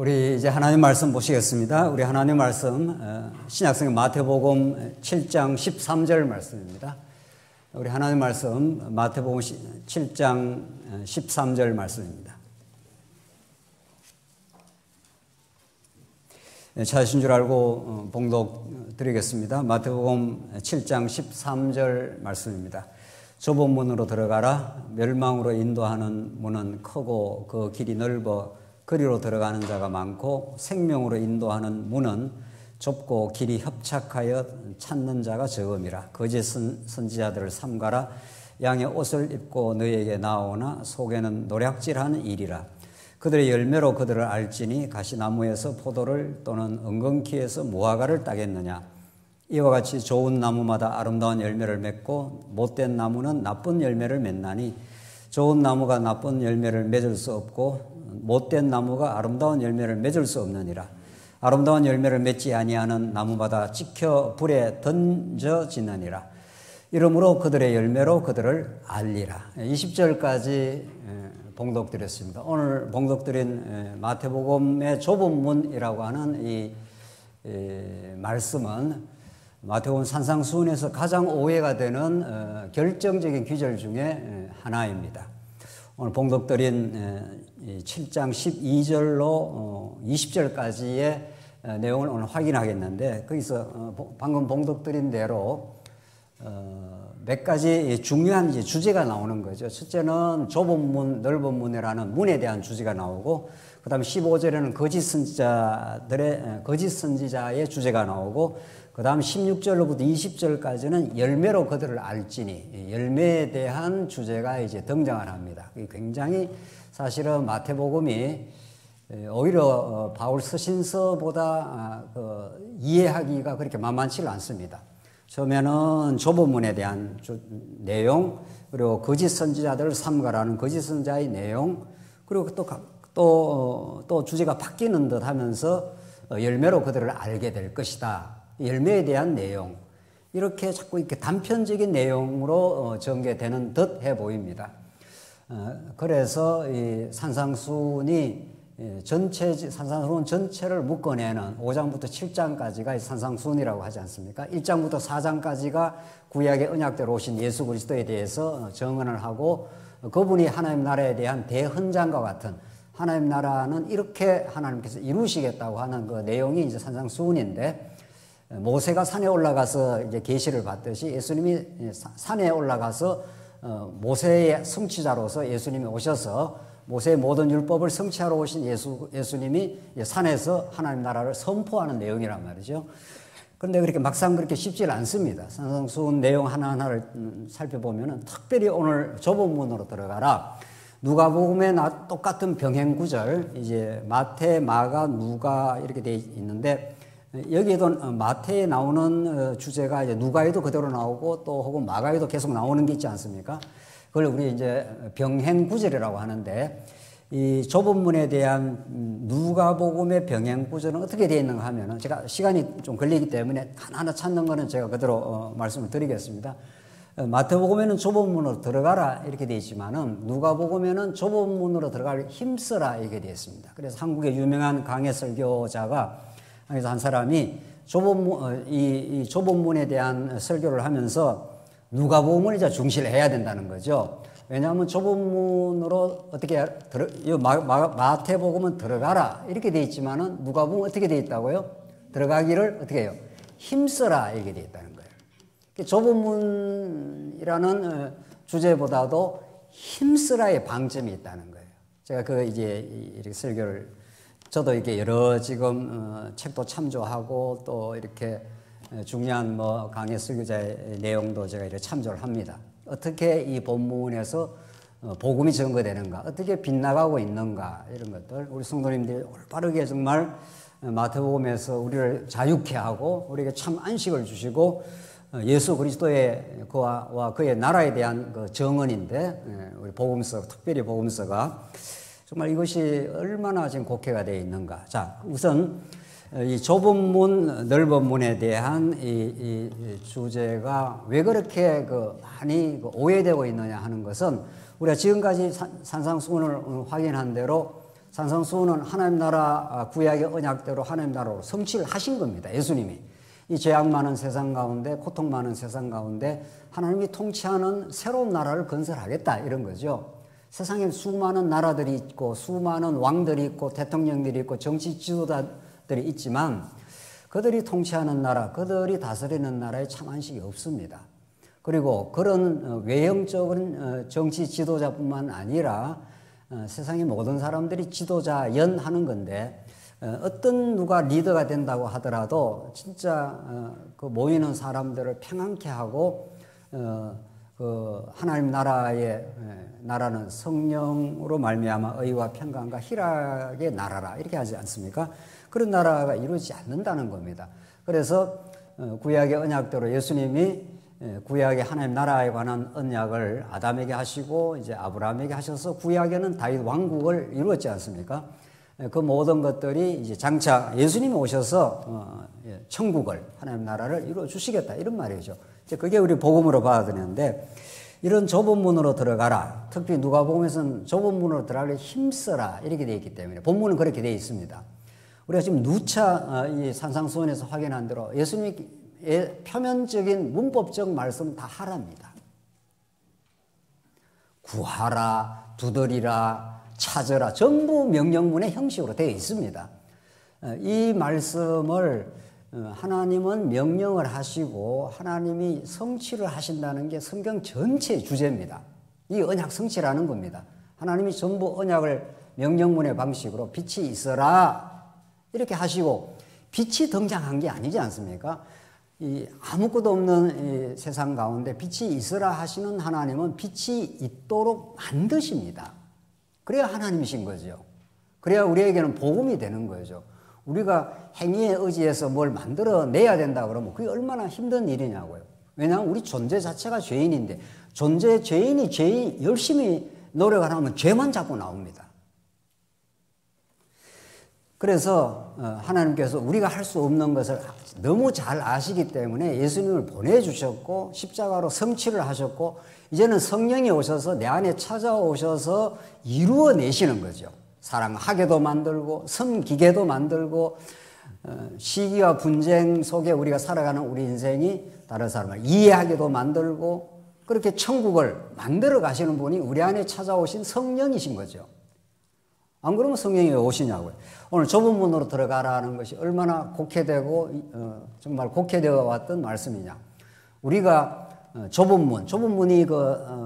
우리 이제 하나님 말씀 보시겠습니다. 우리 하나님 말씀 신약성경 마태복음 7장 13절 말씀입니다. 우리 하나님 말씀 마태복음 7장 13절 말씀입니다. 찾으신 줄 알고 봉독 드리겠습니다. 마태복음 7장 13절 말씀입니다. 좁은 문으로 들어가라. 멸망으로 인도하는 문은 크고 그 길이 넓어 그리로 들어가는 자가 많고 생명으로 인도하는 문은 좁고 길이 협착하여 찾는 자가 적음이라. 거짓 선지자들을 삼가라. 양의 옷을 입고 너희에게 나오나 속에는 노략질하는 일이라. 그들의 열매로 그들을 알지니 가시나무에서 포도를 또는 은근키에서 무화과를 따겠느냐. 이와 같이 좋은 나무마다 아름다운 열매를 맺고 못된 나무는 나쁜 열매를 맺나니 좋은 나무가 나쁜 열매를 맺을 수 없고 못된 나무가 아름다운 열매를 맺을 수 없느니라. 아름다운 열매를 맺지 아니하는 나무마다 찍혀 불에 던져지느니라. 이러므로 그들의 열매로 그들을 알리라. 20절까지 봉독드렸습니다. 오늘 봉독드린 마태복음의 좁은 문이라고 하는 이 말씀은 마태복음 산상수훈에서 가장 오해가 되는 결정적인 귀절 중에 하나입니다. 오늘 봉독드린 7장 12절로 20절까지의 내용을 오늘 확인하겠는데, 거기서 방금 봉독드린 대로 몇 가지 중요한 주제가 나오는 거죠. 첫째는 좁은 문, 넓은 문이라는 문에 대한 주제가 나오고, 그 다음에 15절에는 거짓 선지자의 주제가 나오고, 그 다음 16절로부터 20절까지는 열매로 그들을 알지니, 열매에 대한 주제가 이제 등장을 합니다. 굉장히 사실은 마태복음이 오히려 바울 서신서보다 이해하기가 그렇게 만만치 않습니다. 처음에는 좁은 문에 대한 내용, 그리고 거짓 선지자들을 삼가라는 거짓 선지자의 내용, 그리고 또 주제가 바뀌는 듯 하면서 열매로 그들을 알게 될 것이다. 열매에 대한 내용, 이렇게 자꾸 이렇게 단편적인 내용으로 전개되는 듯 해 보입니다. 그래서 이 산상수훈이 산상수훈 전체를 묶어내는 5장부터 7장까지가 산상수훈이라고 하지 않습니까? 1장부터 4장까지가 구약의 언약대로 오신 예수 그리스도에 대해서 정언을 하고, 그분이 하나님 나라에 대한 대헌장과 같은, 하나님 나라는 이렇게 하나님께서 이루시겠다고 하는 그 내용이 이제 산상수훈인데, 모세가 산에 올라가서 이제 계시를 받듯이 예수님이 산에 올라가서 모세의 성취자로서 예수님이 오셔서 모세의 모든 율법을 성취하러 오신 예수님이 산에서 하나님 나라를 선포하는 내용이란 말이죠. 그런데 그렇게 막상 그렇게 쉽지 않습니다. 산상수훈 내용 하나하나를 살펴보면, 특별히 오늘 좁은 문으로 들어가라. 누가복음에 똑같은 병행 구절, 이제 마태, 마가, 누가 이렇게 돼 있는데, 여기에도 마태에 나오는 주제가 이제 누가에도 그대로 나오고, 또 혹은 마가에도 계속 나오는 게 있지 않습니까? 그걸 우리 이제 병행 구절이라고 하는데, 이 좁은 문에 대한 누가복음의 병행 구절은 어떻게 되어 있는가 하면은, 제가 시간이 좀 걸리기 때문에 하나하나 찾는 거는 제가 그대로 말씀을 드리겠습니다. 마태복음에는 좁은 문으로 들어가라 이렇게 되어 있지만은, 누가복음에는 좁은 문으로 들어갈 힘써라 이렇게 되어 있습니다. 그래서 한국의 유명한 강해 설교자가, 그래서 한 사람이 이 좁은 문에 대한 설교를 하면서 누가복음을 이제 중시를 해야 된다는 거죠. 왜냐하면 좁은 문으로 어떻게 마태복음은 들어가라 이렇게 돼 있지만은 누가복음은 어떻게 돼 있다고요? 들어가기를 어떻게 해요? 힘써라 이렇게 돼 있다는 거예요. 좁은 문이라는 주제보다도 힘쓰라의 방점이 있다는 거예요. 제가 이제 이렇게 설교를, 저도 이렇게 여러 지금 책도 참조하고 또 이렇게 중요한 강해 설교자의 내용도 제가 이렇게 참조를 합니다. 어떻게 이 본문에서 복음이 증거되는가, 어떻게 빗나가고 있는가, 이런 것들 우리 성도님들이 올바르게 정말 마태복음에서 우리를 자유케 하고 우리에게 참 안식을 주시고, 예수 그리스도의 그와 그의 나라에 대한 그 정언인데, 우리 복음서, 특별히 복음서가 정말 이것이 얼마나 지금 곡해가 되어 있는가. 자, 우선 이 좁은 문, 넓은 문에 대한 이 주제가 왜 그렇게 많이 오해되고 있느냐 하는 것은, 우리가 지금까지 산상수훈을 확인한 대로 산상수훈은 하나님 나라 구약의 언약대로 하나님 나라로 성취를 하신 겁니다. 예수님이. 이 죄악 많은 세상 가운데, 고통 많은 세상 가운데 하나님이 통치하는 새로운 나라를 건설하겠다 이런 거죠. 세상에 수많은 나라들이 있고 수많은 왕들이 있고 대통령들이 있고 정치 지도자들이 있지만 그들이 통치하는 나라, 그들이 다스리는 나라에 참 안식이 없습니다. 그리고 그런 외형적인 정치 지도자뿐만 아니라 세상의 모든 사람들이 지도자 연하는 건데 어떤 누가 리더가 된다고 하더라도 진짜 그 모이는 사람들을 평안케 하고 그 하나님 나라는 성령으로 말미암아 의와 평강과 희락의 나라라 이렇게 하지 않습니까? 그런 나라가 이루어지지 않는다는 겁니다. 그래서 구약의 언약대로 예수님이 구약의 하나님 나라에 관한 언약을 아담에게 하시고 이제 아브라함에게 하셔서 구약에는 다윗 왕국을 이루었지 않습니까? 그 모든 것들이 이제 장차 예수님이 오셔서 천국을 하나님 나라를 이루어 주시겠다 이런 말이죠. 이제 그게 우리 복음으로 받아들이는데 이런 좁은 문으로 들어가라. 특히 누가복음에서는 좁은 문으로 들어가려 힘써라 이렇게 되어 있기 때문에 본문은 그렇게 되어 있습니다. 우리가 지금 누차 이 산상수훈에서 확인한 대로 예수님의 표면적인 문법적 말씀은 다 하랍니다. 구하라, 두드리라, 찾으라 전부 명령문의 형식으로 되어 있습니다. 이 말씀을 하나님은 명령을 하시고 하나님이 성취를 하신다는 게 성경 전체의 주제입니다. 이 언약 성취라는 겁니다. 하나님이 전부 언약을 명령문의 방식으로 빛이 있어라 이렇게 하시고 빛이 등장한 게 아니지 않습니까? 이 아무것도 없는 이 세상 가운데 빛이 있으라 하시는 하나님은 빛이 있도록 만드십니다. 그래야 하나님이신 거죠. 그래야 우리에게는 복음이 되는 거죠. 우리가 행위에 의지해서 뭘 만들어내야 된다 그러면 그게 얼마나 힘든 일이냐고요. 왜냐하면 우리 존재 자체가 죄인인데 죄인이 열심히 노력을 하면 죄만 자꾸 나옵니다. 그래서 하나님께서 우리가 할 수 없는 것을 너무 잘 아시기 때문에 예수님을 보내주셨고 십자가로 성취를 하셨고 이제는 성령이 오셔서 내 안에 찾아오셔서 이루어내시는 거죠. 사랑하게도 만들고 섬기게도 만들고 시기와 분쟁 속에 우리가 살아가는 우리 인생이 다른 사람을 이해하게도 만들고 그렇게 천국을 만들어 가시는 분이 우리 안에 찾아오신 성령이신 거죠. 안 그러면 성령이 왜 오시냐고요. 오늘 좁은 문으로 들어가라는 것이 얼마나 곡해되고 정말 곡해되어 왔던 말씀이냐. 우리가 좁은 문이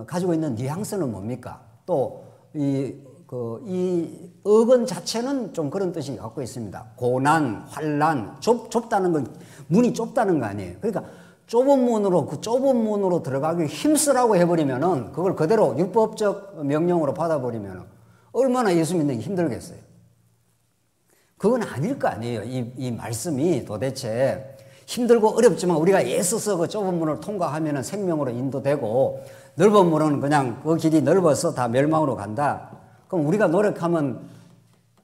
가지고 있는 뉘앙스는 뭡니까? 또 이 어근 자체는 좀 그런 뜻이 갖고 있습니다. 고난, 환난, 좁다는 건 문이 좁다는 거 아니에요. 그러니까 좁은 문으로 들어가기 힘쓰라고 해버리면은 그걸 그대로 율법적 명령으로 받아버리면은 얼마나 예수 믿는 게 힘들겠어요. 그건 아닐 거 아니에요. 이 말씀이 도대체 힘들고 어렵지만 우리가 애써서 그 좁은 문을 통과하면은 생명으로 인도되고 넓은 문은 그냥 그 길이 넓어서 다 멸망으로 간다. 그럼 우리가 노력하면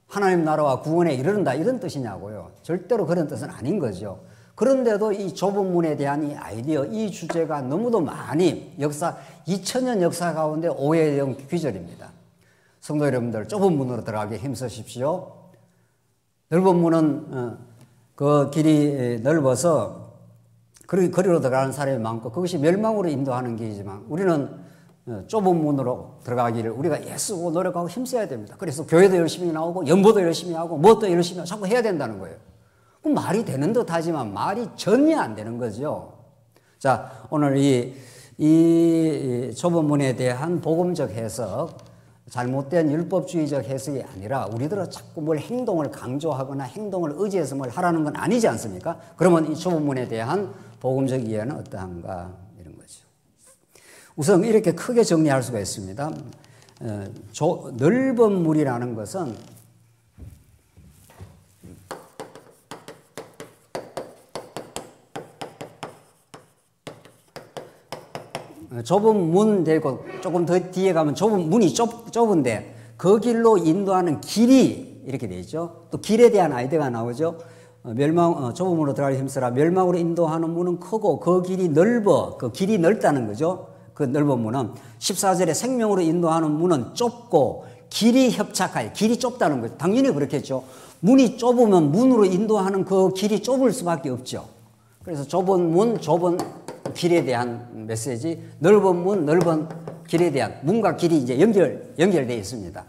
하나님 나라와 구원에 이르른다 이런 뜻이냐고요. 절대로 그런 뜻은 아닌 거죠. 그런데도 이 좁은 문에 대한 이 아이디어, 이 주제가 너무도 많이 2000년 역사 가운데 오해된 귀절입니다. 성도 여러분들 좁은 문으로 들어가기 힘쓰십시오. 넓은 문은 그 길이 넓어서 거리로 들어가는 사람이 많고 그것이 멸망으로 인도하는 길이지만 우리는 좁은 문으로 들어가기를 우리가 애쓰고 노력하고 힘써야 됩니다. 그래서 교회도 열심히 나오고 연보도 열심히 하고 뭣도 열심히 하고 자꾸 해야 된다는 거예요. 그럼 말이 되는 듯 하지만 말이 전혀 안 되는 거죠. 자, 오늘 이 좁은 문에 대한 복음적 해석, 잘못된 율법주의적 해석이 아니라 우리들은 자꾸 뭘 행동을 강조하거나 행동을 의지해서 뭘 하라는 건 아니지 않습니까? 그러면 이 좁은 문에 대한 복음적 이해는 어떠한가 이런 거죠. 우선 이렇게 크게 정리할 수가 있습니다. 넓은 문이라는 것은 좁은 문 되고 조금 더 뒤에 가면 좁은 문이 좁은데 그 길로 인도하는 길이 이렇게 되어 있죠. 또 길에 대한 아이디어가 나오죠. 좁은 문으로 들어가기 힘쓰라. 멸망으로 인도하는 문은 크고 그 길이 넓어. 그 길이 넓다는 거죠. 그 넓은 문은 14절에 생명으로 인도하는 문은 좁고 길이 협착하여 길이 좁다는 거죠. 당연히 그렇겠죠. 문이 좁으면 문으로 인도하는 그 길이 좁을 수밖에 없죠. 그래서 좁은 문, 좁은 길에 대한 메시지, 넓은 문, 넓은 길에 대한 문과 길이 이제 연결되어 있습니다.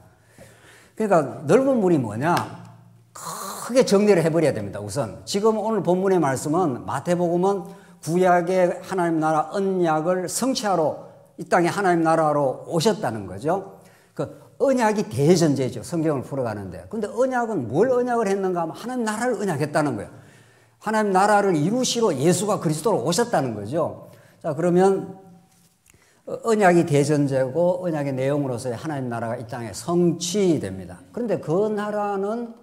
그러니까 넓은 문이 뭐냐? 크게 정리를 해버려야 됩니다. 우선 지금 오늘 본문의 말씀은 마태복음은 구약의 하나님 나라 언약을 성취하러 이 땅에 하나님 나라로 오셨다는 거죠. 그 언약이 대전제죠. 성경을 풀어가는데. 근데 언약은 뭘 언약을 했는가 하면 하나님 나라를 언약했다는 거예요. 하나님 나라를 이루시러 예수가 그리스도로 오셨다는 거죠. 자, 그러면 언약이 대전제고 언약의 내용으로서의 하나님 나라가 이 땅에 성취됩니다. 그런데 그 나라는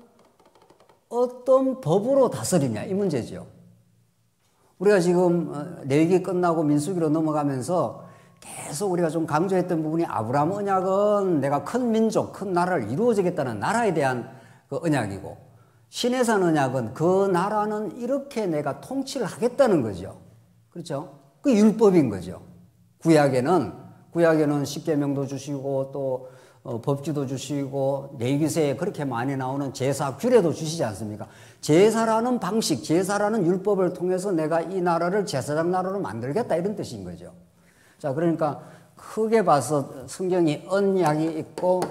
어떤 법으로 다스리냐 이 문제죠. 우리가 지금 레위기 끝나고 민수기로 넘어가면서 계속 우리가 좀 강조했던 부분이 아브라함 언약은 내가 큰 민족, 큰 나라를 이루어지겠다는 나라에 대한 그 언약이고 시내산 언약은 그 나라는 이렇게 내가 통치를 하겠다는 거죠. 그렇죠? 그 율법인 거죠. 구약에는 십계명도 주시고 또 법주도 주시고 레위기서에 그렇게 많이 나오는 제사 규례도 주시지 않습니까? 제사라는 방식, 제사라는 율법을 통해서 내가 이 나라를 제사장 나라로 만들겠다 이런 뜻인 거죠. 자, 그러니까 크게 봐서 성경이 언약이 있고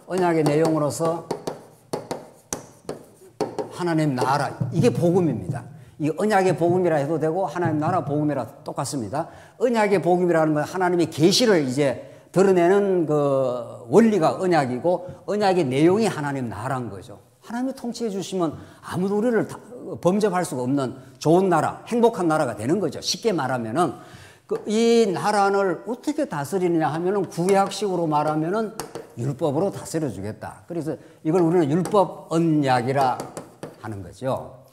언약의 내용으로서 하나님 나라, 이게 복음입니다. 이 언약의 복음이라 해도 되고 하나님 나라 복음이라 똑같습니다. 언약의 복음이라는 건 하나님의 계시를 이제 드러내는 그 원리가 언약이고 언약의 내용이 하나님 나라인 거죠. 하나님이 통치해 주시면 아무도 우리를 범접할 수가 없는 좋은 나라, 행복한 나라가 되는 거죠. 쉽게 말하면은 이 나라를 어떻게 다스리느냐 하면은 구약식으로 말하면은 율법으로 다스려 주겠다. 그래서 이걸 우리는 율법 언약이라 하는 거죠.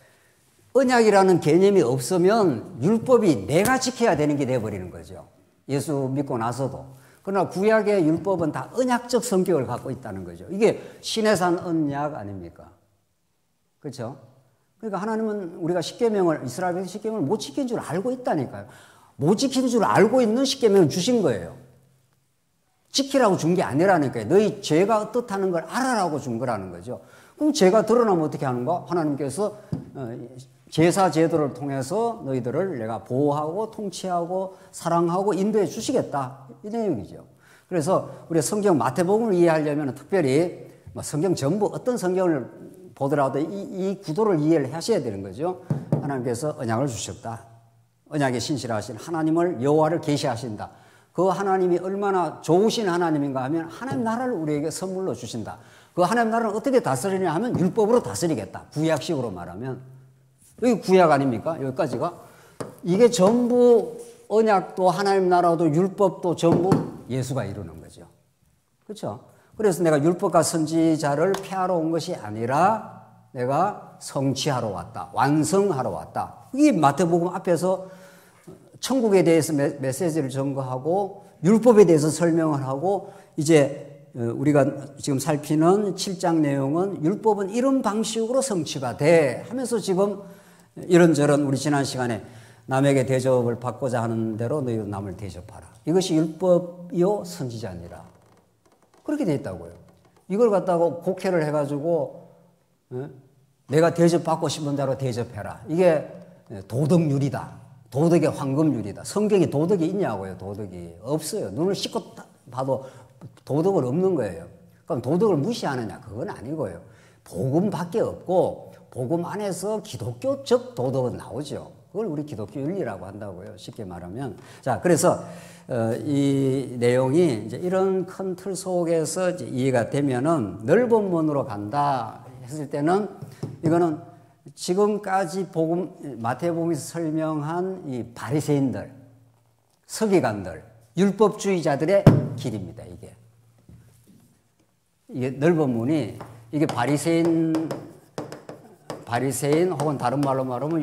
언약이라는 개념이 없으면 율법이 내가 지켜야 되는 게 되어버리는 거죠. 예수 믿고 나서도. 그러나 구약의 율법은 다 언약적 성격을 갖고 있다는 거죠. 이게 시내산 언약 아닙니까? 그렇죠? 그러니까 하나님은 우리가 십계명을 이스라엘 십계명을 못 지킨 줄 알고 있다니까요. 못 지킨 줄 알고 있는 십계명을 주신 거예요. 지키라고 준 게 아니라니까요. 너희 죄가 어떻다는 걸 알아라고 준 거라는 거죠. 그럼 죄가 드러나면 어떻게 하는가? 하나님께서 제사 제도를 통해서 너희들을 내가 보호하고 통치하고 사랑하고 인도해 주시겠다. 이 내용이죠. 그래서 우리가 성경 마태복음을 이해하려면 특별히 성경 전부 어떤 성경을 보더라도 이 구도를 이해를 하셔야 되는 거죠. 하나님께서 언약을 주셨다. 언약에 신실하신 하나님을 여호와를 계시하신다. 그 하나님이 얼마나 좋으신 하나님인가 하면 하나님 나라를 우리에게 선물로 주신다. 그 하나님 나라를 어떻게 다스리냐 하면 율법으로 다스리겠다. 구약식으로 말하면. 여기 구약 아닙니까? 여기까지가. 이게 전부 언약도 하나님 나라도 율법도 전부 예수가 이루는 거죠. 그렇죠? 그래서 내가 율법과 선지자를 폐하러 온 것이 아니라 내가 성취하러 왔다. 완성하러 왔다. 이게 마태복음 앞에서 천국에 대해서 메시지를 전거하고 율법에 대해서 설명을 하고 이제 우리가 지금 살피는 7장 내용은 율법은 이런 방식으로 성취가 돼 하면서 지금 이런저런 우리 지난 시간에 남에게 대접을 받고자 하는 대로 너희도 남을 대접하라. 이것이 율법이요 선지자니라. 그렇게 돼 있다고요. 이걸 갖다가 곡해를 해가지고 내가 대접받고 싶은 대로 대접해라. 이게 도덕률이다. 도덕의 황금률이다. 성경에 도덕이 있냐고요. 도덕이 없어요. 눈을 씻고 봐도 도덕은 없는 거예요. 그럼 도덕을 무시하느냐? 그건 아니고요. 복음밖에 없고 복음 안에서 기독교적 도덕은 나오죠. 그걸 우리 기독교 윤리라고 한다고요. 쉽게 말하면. 자, 그래서 이 내용이 이제 이런 큰 틀 속에서 이제 이해가 되면은 넓은 문으로 간다 했을 때는 이거는 지금까지 마태복음에서 설명한 이 바리새인들, 서기관들, 율법주의자들의 길입니다. 이게 넓은 문이 이게 바리새인 혹은 다른 말로 말하면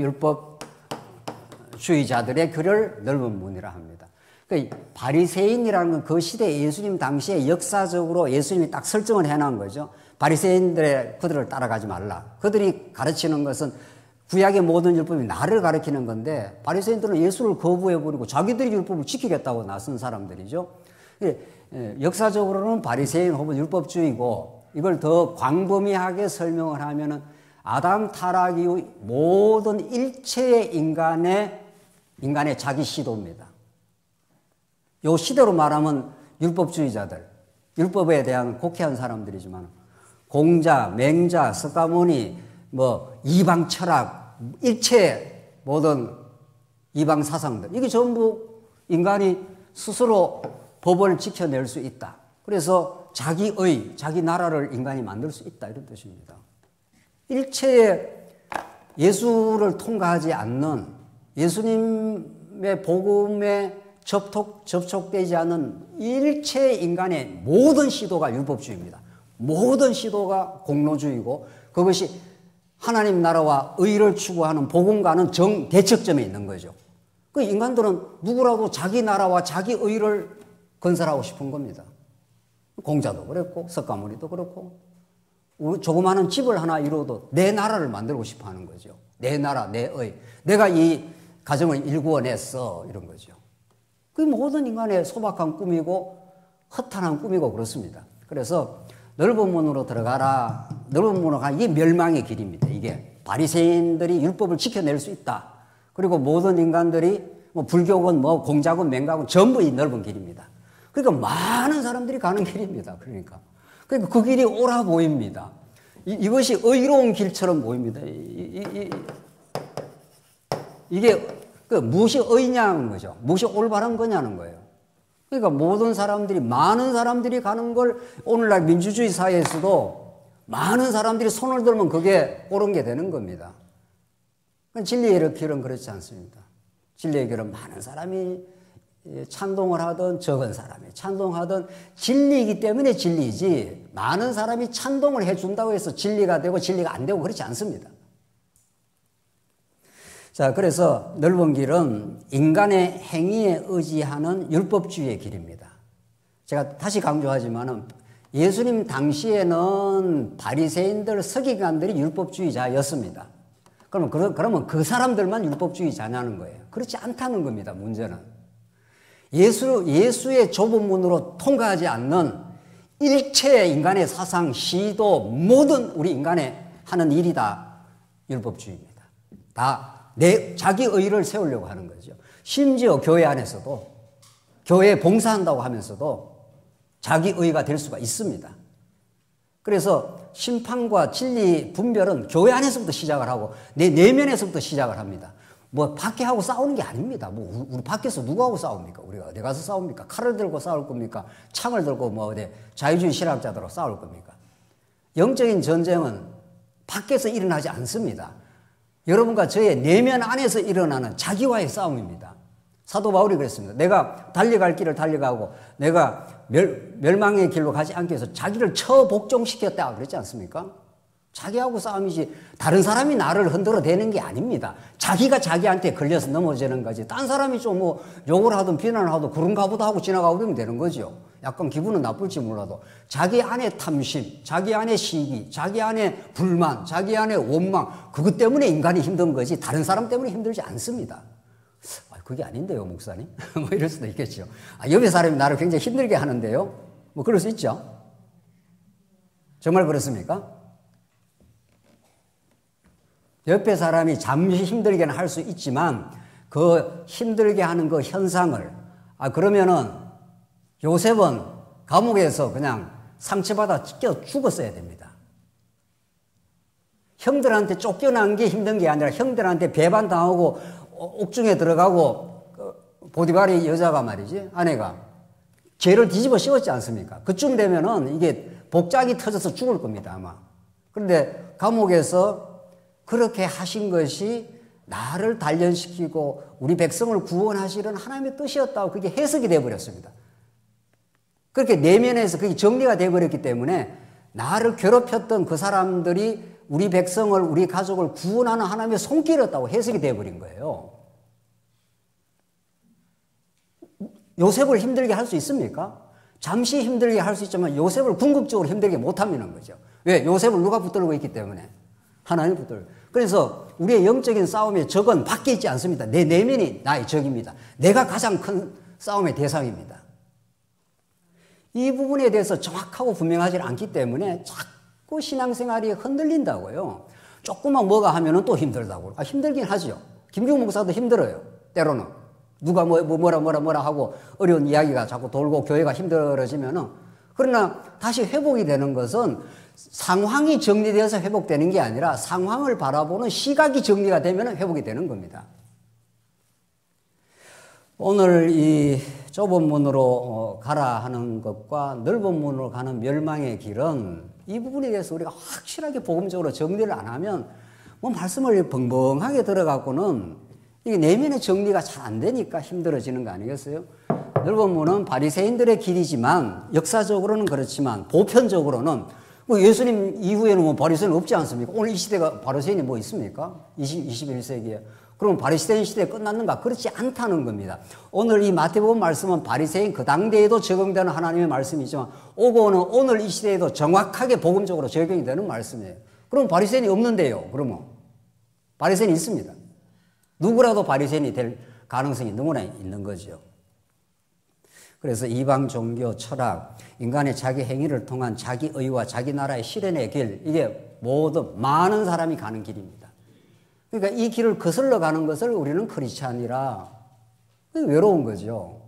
율법주의자들의 글을 넓은 문이라 합니다. 그러니까 바리새인이라는 건 그 시대 예수님 당시에 역사적으로 예수님이 딱 설정을 해놓은 거죠. 바리새인들의 그들을 따라가지 말라. 그들이 가르치는 것은 구약의 모든 율법이 나를 가르치는 건데 바리새인들은 예수를 거부해버리고 자기들이 율법을 지키겠다고 나선 사람들이죠. 역사적으로는 바리새인 혹은 율법주의고 이걸 더 광범위하게 설명을 하면은 아담 타락 이후 모든 일체의 인간의 자기 시도입니다. 요 시대로 말하면 율법주의자들, 율법에 대한 곡해한 사람들이지만 공자, 맹자, 석가모니, 이방 철학, 일체 모든 이방 사상들 이게 전부 인간이 스스로 법을 지켜낼 수 있다. 그래서 자기 나라를 인간이 만들 수 있다 이런 뜻입니다. 일체의 예수를 통과하지 않는 예수님의 복음에 접촉되지 않는 일체 인간의 모든 시도가 율법주의입니다. 모든 시도가 공로주의고 그것이 하나님 나라와 의를 추구하는 복음과는 정대척점에 있는 거죠. 그 인간들은 누구라도 자기 나라와 자기 의를 건설하고 싶은 겁니다. 공자도 그랬고 석가모니도 그렇고 조그마한 집을 하나 이루어도 내 나라를 만들고 싶어 하는 거죠. 내 나라, 내 의. 내가 이 가정을 일구어냈어 이런 거죠. 그 모든 인간의 소박한 꿈이고 허탄한 꿈이고 그렇습니다. 그래서 넓은 문으로 들어가라. 넓은 문으로 가는 이게 멸망의 길입니다. 이게 바리새인들이 율법을 지켜낼 수 있다. 그리고 모든 인간들이 불교건 공자건 맹가건 전부 이 넓은 길입니다. 그러니까 많은 사람들이 가는 길입니다. 그러니까 그 길이 옳아 보입니다. 이것이 의로운 길처럼 보입니다. 이게 무엇이 의냐는 거죠. 무엇이 올바른 거냐는 거예요. 그러니까 많은 사람들이 가는 걸 오늘날 민주주의 사회에서도 많은 사람들이 손을 들면 그게 옳은 게 되는 겁니다. 진리의 길은 그렇지 않습니다. 진리의 길은 많은 사람이 찬동을 하든 적은 사람이 찬동하든 진리이기 때문에 진리이지 많은 사람이 찬동을 해준다고 해서 진리가 되고 진리가 안 되고 그렇지 않습니다. 자, 그래서 넓은 길은 인간의 행위에 의지하는 율법주의의 길입니다. 제가 다시 강조하지만은 예수님 당시에는 바리새인들, 서기관들이 율법주의자였습니다. 그러면 그 사람들만 율법주의자냐는 거예요. 그렇지 않다는 겁니다. 문제는. 예수의 좁은 문으로 통과하지 않는 일체 인간의 사상, 시도, 모든 우리 인간의 하는 일이 다 율법주의입니다. 다 자기 의를 세우려고 하는 거죠. 심지어 교회 안에서도 교회에 봉사한다고 하면서도 자기 의가 될 수가 있습니다. 그래서 심판과 진리 분별은 교회 안에서부터 시작을 하고 내 내면에서부터 시작을 합니다. 밖에 하고 싸우는 게 아닙니다. 우리 밖에서 누구하고 싸웁니까? 우리가 어디 가서 싸웁니까? 칼을 들고 싸울 겁니까? 창을 들고 자유주의 신학자들하고 싸울 겁니까? 영적인 전쟁은 밖에서 일어나지 않습니다. 여러분과 저의 내면 안에서 일어나는 자기와의 싸움입니다. 사도 바울이 그랬습니다. 내가 달려갈 길을 달려가고 내가 멸망의 길로 가지 않기 위해서 자기를 처복종시켰다 그랬지 않습니까? 자기하고 싸움이지 다른 사람이 나를 흔들어대는 게 아닙니다. 자기가 자기한테 걸려서 넘어지는 거지. 딴 사람이 좀 욕을 하든 비난을 하든 그런가 보다 하고 지나가고 그러면 되는 거죠. 약간 기분은 나쁠지 몰라도 자기 안에 탐심, 자기 안에 시기, 자기 안에 불만, 자기 안에 원망 그것 때문에 인간이 힘든 거지 다른 사람 때문에 힘들지 않습니다. 그게 아닌데요, 목사님? 이럴 수도 있겠죠. 옆에 사람이 나를 굉장히 힘들게 하는데요. 그럴 수 있죠. 정말 그렇습니까? 옆에 사람이 잠시 힘들게는 할 수 있지만 그 힘들게 하는 그 현상을 그러면은 요셉은 감옥에서 그냥 상처받아 찢겨 죽었어야 됩니다. 형들한테 쫓겨난 게 힘든 게 아니라 형들한테 배반당하고 옥중에 들어가고 보디발의 여자가 말이지 아내가 죄를 뒤집어 씌웠지 않습니까? 그쯤 되면은 이게 복장이 터져서 죽을 겁니다 아마. 그런데 감옥에서 그렇게 하신 것이 나를 단련시키고 우리 백성을 구원하시는 하나님의 뜻이었다고 그게 해석이 되어버렸습니다. 그렇게 내면에서 그게 정리가 되어버렸기 때문에 나를 괴롭혔던 그 사람들이 우리 백성을 우리 가족을 구원하는 하나님의 손길이었다고 해석이 되어버린 거예요. 요셉을 힘들게 할 수 있습니까? 잠시 힘들게 할 수 있지만 요셉을 궁극적으로 힘들게 못하는 거죠. 왜? 요셉을 누가 붙들고 있기 때문에 하나님이 붙들고. 그래서 우리의 영적인 싸움의 적은 밖에 있지 않습니다. 내 내면이 나의 적입니다. 내가 가장 큰 싸움의 대상입니다. 이 부분에 대해서 정확하고 분명하지 않기 때문에 자꾸 신앙생활이 흔들린다고요. 조금만 뭐가 하면은 또 힘들다고. 힘들긴 하죠. 김기훈 목사도 힘들어요. 때로는. 누가 뭐라 하고 어려운 이야기가 자꾸 돌고 교회가 힘들어지면은. 그러나 다시 회복이 되는 것은 상황이 정리되어서 회복되는 게 아니라 상황을 바라보는 시각이 정리가 되면 회복이 되는 겁니다. 오늘 이 좁은 문으로 가라 하는 것과 넓은 문으로 가는 멸망의 길은 이 부분에 대해서 우리가 확실하게 복음적으로 정리를 안 하면 뭐 말씀을 벙벙하게 들어가고는 이게 내면의 정리가 잘 안 되니까 힘들어지는 거 아니겠어요? 넓은 문은 바리새인들의 길이지만 역사적으로는 그렇지만 보편적으로는 뭐 예수님 이후에는 뭐 바리새인 없지 않습니까? 오늘 이 시대가 바리새인이 뭐 있습니까? 21세기에. 그럼 바리새인 시대 끝났는가? 그렇지 않다는 겁니다. 오늘 이 마태복음 말씀은 바리새인 그 당대에도 적용되는 하나님의 말씀이지만 오고는 오늘 이 시대에도 정확하게 복음적으로 적용이 되는 말씀이에요. 그럼 바리새인이 없는데요. 그러면 바리새인이 있습니다. 누구라도 바리새인이 될 가능성이 누구나 있는 거죠. 그래서 이방 종교, 철학, 인간의 자기 행위를 통한 자기 의와 자기 나라의 실현의 길, 이게 모두 많은 사람이 가는 길입니다. 그러니까 이 길을 거슬러 가는 것을 우리는 크리스찬이라 외로운 거죠.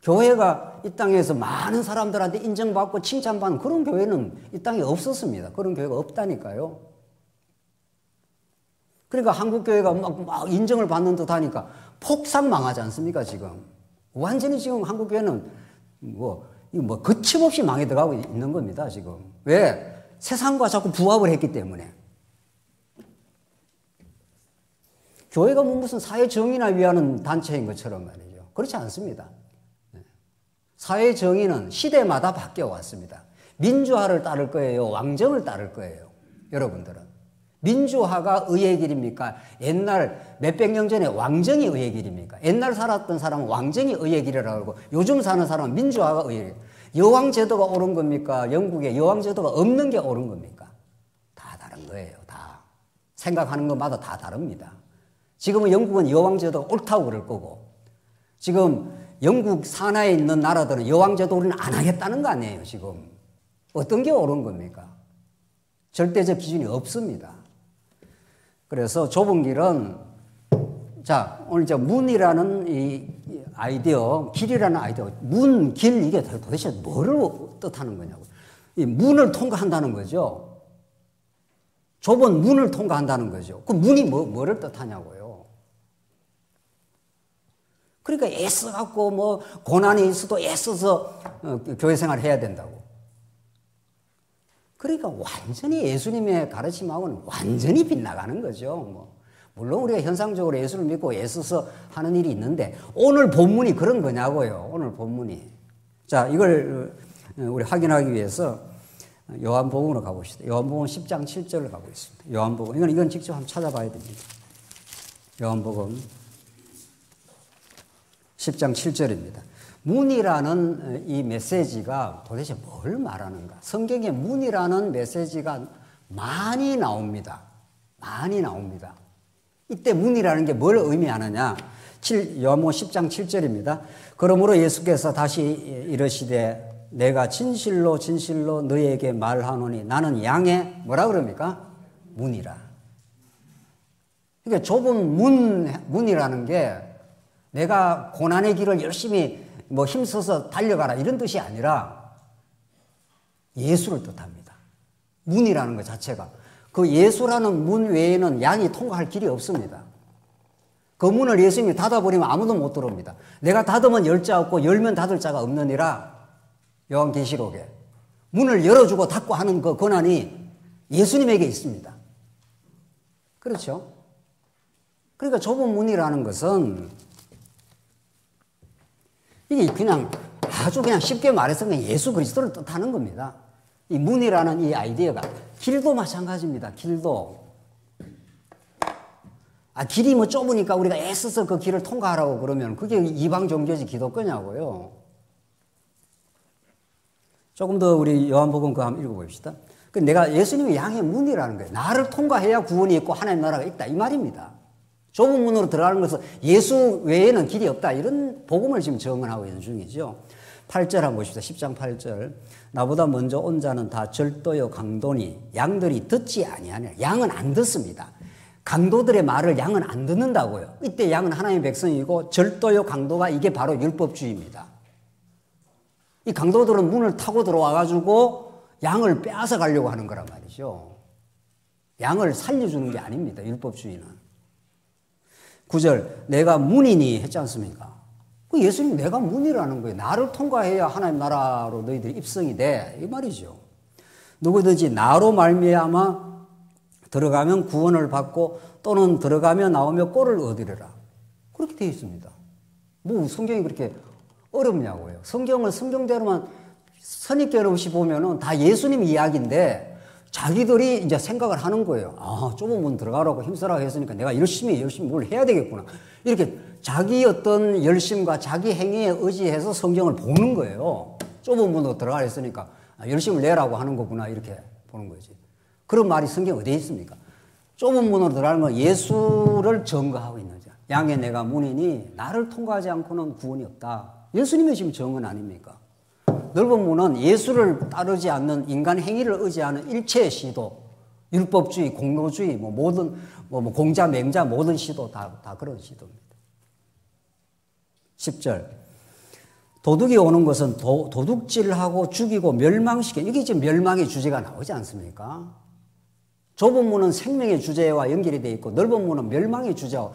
교회가 이 땅에서 많은 사람들한테 인정받고 칭찬받는 그런 교회는 이 땅에 없었습니다. 그런 교회가 없다니까요. 그러니까 한국 교회가 막 인정을 받는 듯 하니까 폭삭 망하지 않습니까, 지금? 완전히 지금 한국 교회는 거침없이 망해 들어가고 있는 겁니다, 지금. 왜? 세상과 자꾸 부합을 했기 때문에. 교회가 무슨 사회 정의나 위하는 단체인 것처럼 말이죠. 그렇지 않습니다. 사회 정의는 시대마다 바뀌어 왔습니다. 민주화를 따를 거예요? 왕정을 따를 거예요? 여러분들은. 민주화가 의의 길입니까? 옛날 몇백 년 전에 왕정이 의의 길입니까? 옛날 살았던 사람은 왕정이 의의 길이라고 하고 요즘 사는 사람은 민주화가 의의 길. 여왕 제도가 옳은 겁니까? 영국에 여왕 제도가 없는 게 옳은 겁니까? 다 다른 거예요. 다. 생각하는 것마다 다 다릅니다. 지금은 영국은 여왕 제도가 옳다고 그럴 거고 지금 영국 산하에 있는 나라들은 여왕 제도 우리는 안 하겠다는 거 아니에요, 지금. 어떤 게 옳은 겁니까? 절대적 기준이 없습니다. 그래서 좁은 길은, 자, 오늘 이제 문이라는 이 아이디어, 길이라는 아이디어, 문, 길, 이게 도대체 뭐를 뜻하는 거냐고. 이 문을 통과한다는 거죠. 좁은 문을 통과한다는 거죠. 그 문이 뭐를 뜻하냐고요. 그러니까 애써갖고 뭐 고난이 있어도 애써서 교회 생활을 해야 된다고. 그러니까 완전히 예수님의 가르침하고는 완전히 빗나가는 거죠. 물론 우리가 현상적으로 예수를 믿고 애써서 하는 일이 있는데 오늘 본문이 그런 거냐고요. 오늘 본문이. 자, 이걸 우리 확인하기 위해서 요한복음으로 가봅시다. 요한복음 10장 7절을 가고 있습니다. 요한복음. 이건 직접 한번 찾아봐야 됩니다. 요한복음 10장 7절입니다. 문이라는 이 메시지가 도대체 뭘 말하는가? 성경에 문이라는 메시지가 많이 나옵니다. 많이 나옵니다. 이때 문이라는 게 뭘 의미하느냐? 요한복음 10장 7절입니다. 그러므로 예수께서 다시 이르시되 내가 진실로 진실로 너희에게 말하노니 나는 양의 뭐라 그럽니까? 문이라. 그러니까 좁은 문이라는 게 내가 고난의 길을 열심히 힘써서 달려가라 이런 뜻이 아니라 예수를 뜻합니다. 문이라는 것 자체가. 그 예수라는 문 외에는 양이 통과할 길이 없습니다. 그 문을 예수님이 닫아버리면 아무도 못 들어옵니다. 내가 닫으면 열 자 없고 열면 닫을 자가 없느니라. 요한계시록에. 문을 열어주고 닫고 하는 그 권한이 예수님에게 있습니다. 그렇죠? 그러니까 좁은 문이라는 것은 이게 그냥 아주 그냥 쉽게 말해서 그냥 예수 그리스도를 뜻하는 겁니다. 이 문이라는 이 아이디어가. 길도 마찬가지입니다. 길도. 길이 좁으니까 우리가 애써서 그 길을 통과하라고 그러면 그게 이방 종교지 기독교냐고요. 조금 더 우리 요한복음 그거 한번 읽어봅시다. 내가 예수님이 양의 문이라는 거예요. 나를 통과해야 구원이 있고 하나님 나라가 있다 이 말입니다. 좁은 문으로 들어가는 것은 예수 외에는 길이 없다 이런 복음을 지금 증언하고 있는 중이죠. 8절 한번 보십시다. 10장 8절. 나보다 먼저 온 자는 다 절도요 강도니 양들이 듣지 아니하냐. 양은 안 듣습니다. 강도들의 말을 양은 안 듣는다고요. 이때 양은 하나님의 백성이고 절도요 강도가 이게 바로 율법주의입니다. 이 강도들은 문을 타고 들어와가지고 양을 빼앗아 가려고 하는 거란 말이죠. 양을 살려주는 게 아닙니다. 율법주의는. 9절 내가 문이니 했지 않습니까? 그 예수님 내가 문이라는 거예요. 나를 통과해야 하나님 나라로 너희들이 입성이 돼. 이 말이죠. 누구든지 나로 말미암아 들어가면 구원을 받고 또는 들어가며 나오며 꼴을 얻으리라. 그렇게 되어 있습니다. 뭐 성경이 그렇게 어렵냐고요. 성경을 성경대로만 선입견 없이 보면은 다 예수님 이야기인데 자기들이 이제 생각을 하는 거예요. 아, 좁은 문 들어가라고 힘쓰라고 했으니까 내가 열심히 뭘 해야 되겠구나. 이렇게 자기 어떤 열심과 자기 행위에 의지해서 성경을 보는 거예요. 좁은 문으로 들어가라 했으니까 열심을 내라고 하는 거구나. 이렇게 보는 거지. 그런 말이 성경에 어디에 있습니까? 좁은 문으로 들어가는 건 예수를 증거하고 있는 거죠. 양의 내가 문이니 나를 통과하지 않고는 구원이 없다. 예수님의 지금 증언 아닙니까? 넓은 문은 예수를 따르지 않는 인간 행위를 의지하는 일체의 시도, 율법주의, 공로주의, 모든 공자, 맹자 모든 시도 다 그런 시도입니다. 10절 도둑이 오는 것은 도둑질하고 죽이고 멸망시키는 이게 지금 멸망의 주제가 나오지 않습니까? 좁은 문은 생명의 주제와 연결이 되어 있고 넓은 문은 멸망의 주제와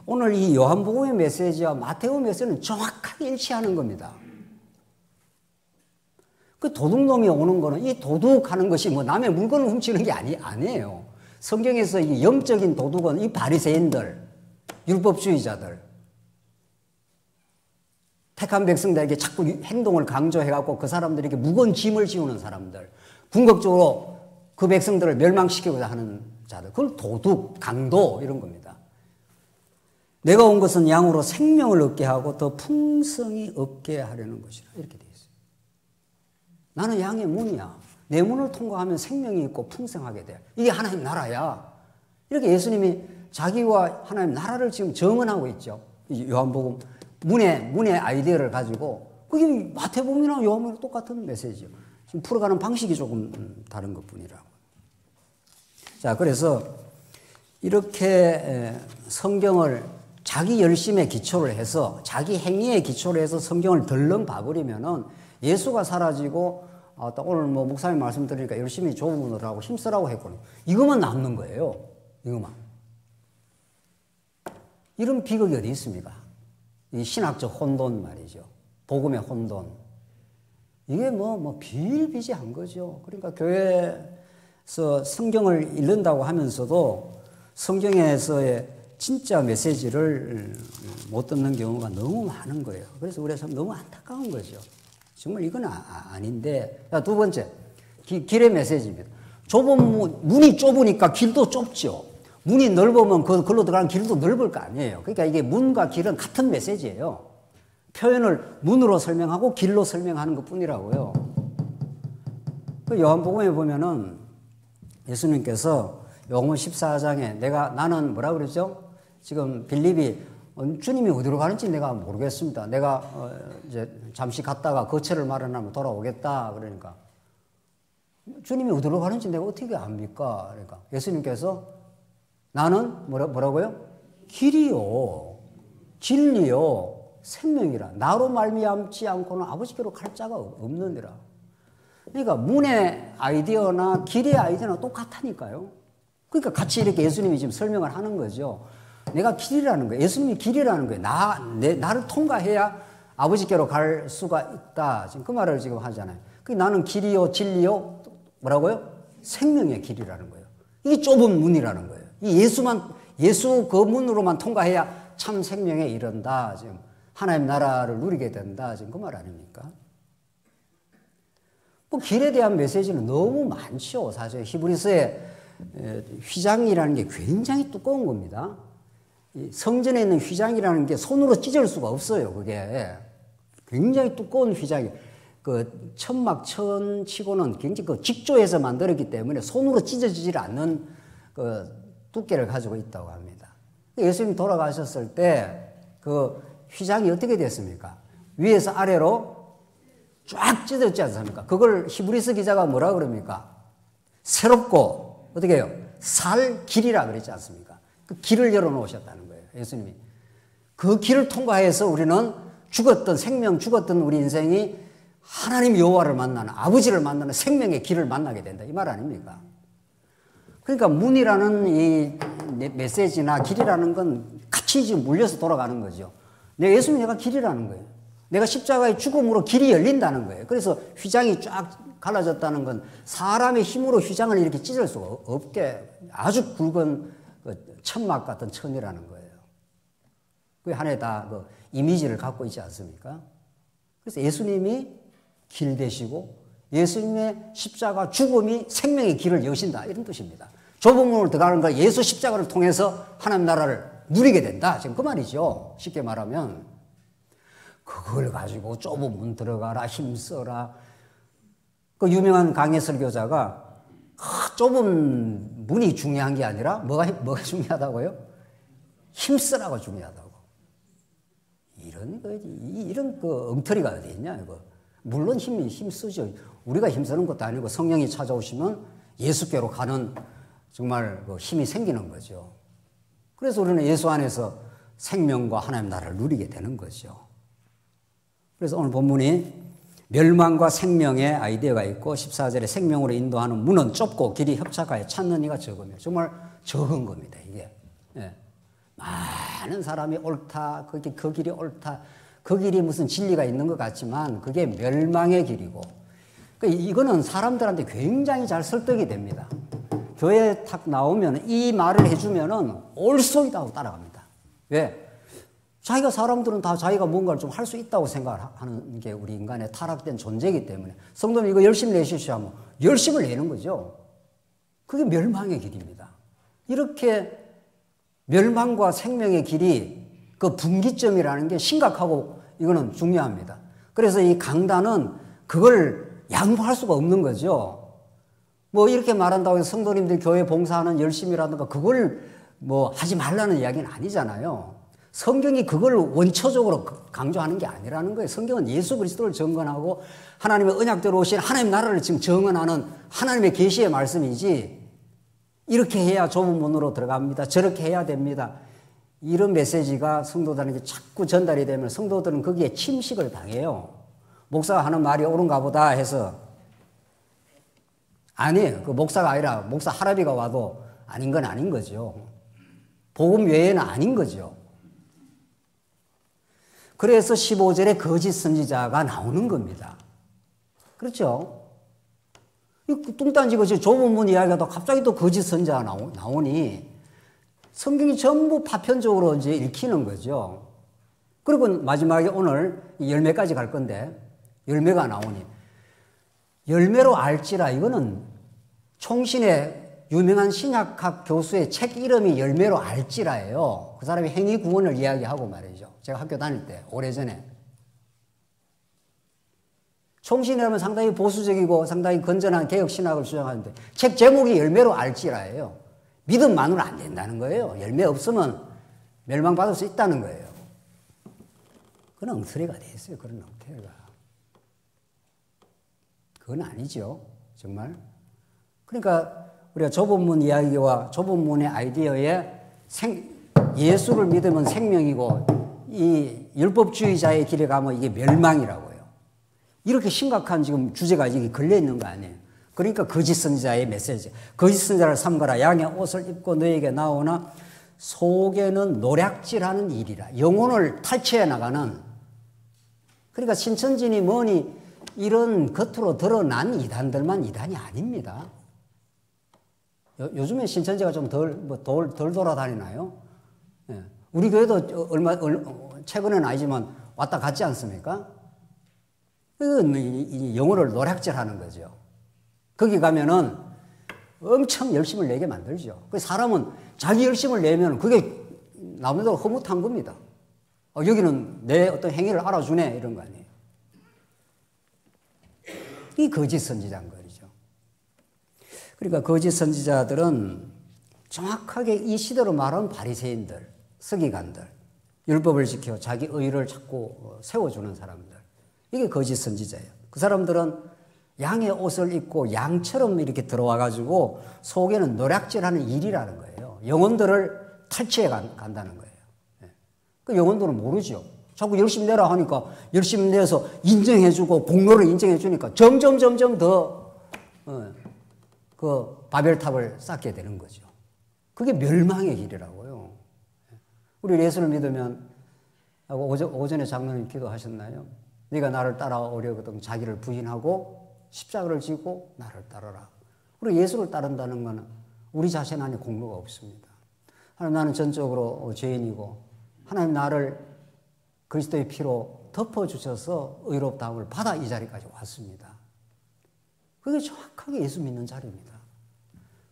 오늘 이 요한복음의 메시지와 마태오 메시지는 정확하게 일치하는 겁니다. 그 도둑놈이 오는 거는 이 도둑하는 것이 뭐 남의 물건을 훔치는 게 아니에요. 성경에서 이 영적인 도둑은 이 바리새인들, 율법주의자들, 택한 백성들에게 자꾸 행동을 강조해갖고 그 사람들에게 무거운 짐을 지우는 사람들, 궁극적으로 그 백성들을 멸망시키고자 하는 자들, 그걸 도둑, 강도 이런 겁니다. 내가 온 것은 양으로 생명을 얻게 하고 더 풍성히 얻게 하려는 것이라 이렇게 되어 있어요. 나는 양의 문이야. 내 문을 통과하면 생명이 있고 풍성하게 돼. 이게 하나님 나라야. 이렇게 예수님이 자기와 하나님 나라를 지금 정언하고 있죠. 요한복음 문의 아이디어를 가지고 그게 마태복음이나 요한복음이랑 똑같은 메시지죠. 지금 풀어가는 방식이 조금 다른 것뿐이라고. 자, 그래서 이렇게 성경을 자기 열심에 기초를 해서 자기 행위에 기초를 해서 성경을 덜렁 봐버리면은 예수가 사라지고 오늘 목사님 말씀 드리니까 열심히 좋은 문을 하고 힘쓰라고 했거든요. 이것만 남는 거예요. 이것만. 이런 비극이 어디 있습니까? 이 신학적 혼돈 말이죠. 복음의 혼돈. 이게 비일비재한 거죠. 그러니까 교회에서 성경을 읽는다고 하면서도 성경에서의 진짜 메시지를 못 듣는 경우가 너무 많은 거예요. 그래서 우리가 참 너무 안타까운 거죠. 정말 이건 아닌데. 자, 두 번째. 길의 메시지입니다. 문이 좁으니까 길도 좁죠. 문이 넓으면 그걸로 들어가는 길도 넓을 거 아니에요. 그러니까 이게 문과 길은 같은 메시지예요. 표현을 문으로 설명하고 길로 설명하는 것 뿐이라고요. 그 요한복음에 보면은 예수님께서 요한복음 14장에 나는 뭐라 그러죠? 지금 빌립이 주님이 어디로 가는지 내가 모르겠습니다. 내가 이제 잠시 갔다가 거처를 마련하면 돌아오겠다. 그러니까 주님이 어디로 가는지 내가 어떻게 압니까? 그러니까 예수님께서 나는 뭐라고요? 길이요, 진리요, 생명이라. 나로 말미암지 않고는 아버지께로 갈 자가 없느니라. 그러니까 문의 아이디어나 길의 아이디어나 똑같다니까요. 그러니까 같이 이렇게 예수님이 지금 설명을 하는 거죠. 내가 길이라는 거예요. 예수님이 길이라는 거예요. 나를 통과해야 아버지께로 갈 수가 있다. 지금 그 말을 지금 하잖아요. 나는 길이요, 진리요, 뭐라고요? 생명의 길이라는 거예요. 이게 좁은 문이라는 거예요. 예수 그 문으로만 통과해야 참 생명에 이른다. 지금 하나님 나라를 누리게 된다. 지금 그 말 아닙니까? 길에 대한 메시지는 너무 많죠. 사실 히브리서의 휘장이라는 게 굉장히 두꺼운 겁니다. 성전에 있는 휘장이라는 게 손으로 찢을 수가 없어요. 그게 굉장히 두꺼운 휘장이 천막천치고는 굉장히 직조해서 만들었기 때문에 손으로 찢어지질 않는 두께를 가지고 있다고 합니다. 예수님이 돌아가셨을 때 그 휘장이 어떻게 됐습니까? 위에서 아래로 쫙 찢어졌지 않습니까? 그걸 히브리서 기자가 뭐라 그럽니까? 새롭고 어떻게 해요? 살 길이라 그랬지 않습니까? 그 길을 열어놓으셨다는 거예요. 예수님이. 그 길을 통과해서 우리는 죽었던 우리 인생이 하나님 여호와를 만나는, 아버지를 만나는 생명의 길을 만나게 된다. 이 말 아닙니까? 그러니까 문이라는 이 메시지나 길이라는 건 같이 지금 물려서 돌아가는 거죠. 예수님이 내가 길이라는 거예요. 내가 십자가의 죽음으로 길이 열린다는 거예요. 그래서 휘장이 쫙 갈라졌다는 건 사람의 힘으로 휘장을 이렇게 찢을 수가 없게 아주 굵은 천막 같은 천이라는 거예요. 그 안에 다 그 이미지를 갖고 있지 않습니까? 그래서 예수님이 길 되시고 예수님의 십자가 죽음이 생명의 길을 여신다. 이런 뜻입니다. 좁은 문으로 들어가는 걸 예수 십자가를 통해서 하나님 나라를 누리게 된다. 지금 그 말이죠. 쉽게 말하면. 그걸 가지고 좁은 문 들어가라, 힘써라. 그 유명한 강해 설교자가 좁은 문이 중요한 게 아니라 뭐가 중요하다고요? 힘쓰라고 중요하다고. 이런 그 엉터리가 어디 있냐, 이거. 물론 힘쓰죠. 우리가 힘쓰는 것도 아니고 성령이 찾아오시면 예수께로 가는 정말 그 힘이 생기는 거죠. 그래서 우리는 예수 안에서 생명과 하나님 나라를 누리게 되는 거죠. 그래서 오늘 본문이 멸망과 생명의 아이디어가 있고 14절에 생명으로 인도하는 문은 좁고 길이 협착하여 찾는 이가 적으며 정말 적은 겁니다. 이게. 예. 많은 사람이 옳다. 그 길이 옳다. 그 길이 무슨 진리가 있는 것 같지만 그게 멸망의 길이고 그러니까 이거는 사람들한테 굉장히 잘 설득이 됩니다. 교회에 탁 나오면 이 말을 해주면은 옳소이다 하고 따라갑니다. 왜? 사람들은 다 자기가 뭔가를 좀 할 수 있다고 생각하는 게 우리 인간의 타락된 존재이기 때문에 성도님 이거 열심히 내십시오 하면 열심을 내는 거죠. 그게 멸망의 길입니다. 이렇게 멸망과 생명의 길이 그 분기점이라는 게 심각하고 이거는 중요합니다. 그래서 이 강단은 그걸 양보할 수가 없는 거죠. 뭐 이렇게 말한다고 해서 성도님들 교회 봉사하는 열심이라든가 그걸 뭐 하지 말라는 이야기는 아니잖아요. 성경이 그걸 원초적으로 강조하는 게 아니라는 거예요. 성경은 예수 그리스도를 정언하고 하나님의 언약대로 오신 하나님 나라를 지금 정언하는 하나님의 계시의 말씀이지 이렇게 해야 좁은 문으로 들어갑니다. 저렇게 해야 됩니다. 이런 메시지가 성도들에게 자꾸 전달이 되면 성도들은 거기에 침식을 당해요. 목사가 하는 말이 옳은가 보다 해서 아니에요. 그 목사가 아니라 목사 할아비가 와도 아닌 건 아닌 거죠. 복음 외에는 아닌 거죠. 그래서 15절에 거짓 선지자가 나오는 겁니다. 그렇죠? 뚱딴지 좁은 문 이야기가 또 갑자기 또 거짓 선지자가 나오니 성경이 전부 파편적으로 이제 읽히는 거죠. 그리고 마지막에 오늘 열매까지 갈 건데 열매가 나오니 열매로 알지라 이거는 총신의 유명한 신약학 교수의 책 이름이 열매로 알지라예요. 그 사람이 행위구원을 이야기하고 말이죠. 제가 학교 다닐 때 오래전에 총신이라면 상당히 보수적이고 상당히 건전한 개혁신학을 주장하는데 책 제목이 열매로 알지라예요. 믿음만으로 안 된다는 거예요. 열매 없으면 멸망받을 수 있다는 거예요. 그건 엉터리가 돼 있어요. 그런 엉터리가. 그건 아니죠. 정말. 그러니까 우리가 좁은 문 이야기와 좁은 문의 아이디어에 예수를 믿으면 생명이고 이 율법주의자의 길에 가면 이게 멸망이라고요. 이렇게 심각한 지금 주제가 이게 걸려 있는 거 아니에요. 그러니까 거짓 선지자의 메시지. 거짓 선지자를 삼가라. 양의 옷을 입고 너에게 나오나 속에는 노략질하는 일이라. 영혼을 탈취해 나가는. 그러니까 신천지니 뭐니 이런 겉으로 드러난 이단들만 이단이 아닙니다. 요즘에 신천지가 좀 덜 돌아다니나요? 예. 우리 교회도 최근에는 아니지만 왔다 갔지 않습니까? 영혼을 노략질하는 거죠. 거기 가면은 엄청 열심을 내게 만들죠. 그 사람은 자기 열심을 내면 그게 나무대로 흐뭇한 겁니다. 여기는 내 어떤 행위를 알아주네 이런 거 아니에요. 이 거짓 선지자인 거죠. 그러니까 거짓 선지자들은 정확하게 이 시대로 말하면 바리새인들, 서기관들, 율법을 지켜 자기 의를 자꾸 세워주는 사람들. 이게 거짓 선지자예요. 그 사람들은 양의 옷을 입고 양처럼 이렇게 들어와가지고 속에는 노략질하는 일이라는 거예요. 영혼들을 탈취해 간다는 거예요. 그 영혼들은 모르죠. 자꾸 열심히 내라 하니까 열심히 내서 인정해주고 공로를 인정해주니까 점점 더 그 바벨탑을 쌓게 되는 거죠. 그게 멸망의 길이라고요. 우리 예수를 믿으면 오전에 장로님 기도하셨나요? 네가 나를 따라오려거든 자기를 부인하고 십자가를 지고 나를 따르라. 우리 예수를 따른다는 것은 우리 자신 안에 공로가 없습니다. 하나님 나는 전적으로 죄인이고 하나님 나를 그리스도의 피로 덮어주셔서 의롭다함을 받아 이 자리까지 왔습니다. 그게 정확하게 예수 믿는 자리입니다.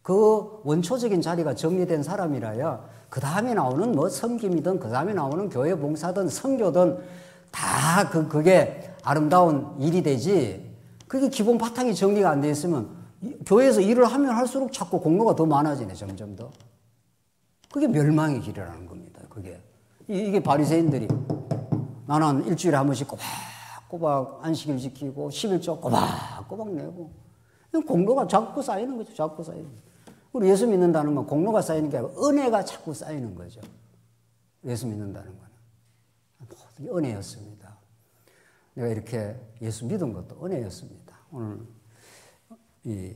그 원초적인 자리가 정리된 사람이라야 그 다음에 나오는 뭐 섬김이든 그 다음에 나오는 교회 봉사든 선교든 다 그게 아름다운 일이 되지 그게 기본 바탕이 정리가 안 돼 있으면 교회에서 일을 하면 할수록 자꾸 공로가 더 많아지네 점점 더. 그게 멸망의 길이라는 겁니다. 그게. 이게 바리새인들이 나는 일주일에 한 번씩 꼬박꼬박 안식일 지키고 11조 꼬박꼬박 내고 공로가 자꾸 쌓이는 거죠. 자꾸 쌓이는 거죠. 우리 예수 믿는다는 건 공로가 쌓이는 게 아니고 은혜가 자꾸 쌓이는 거죠. 예수 믿는다는 거는 은혜였습니다. 내가 이렇게 예수 믿은 것도 은혜였습니다. 오늘 이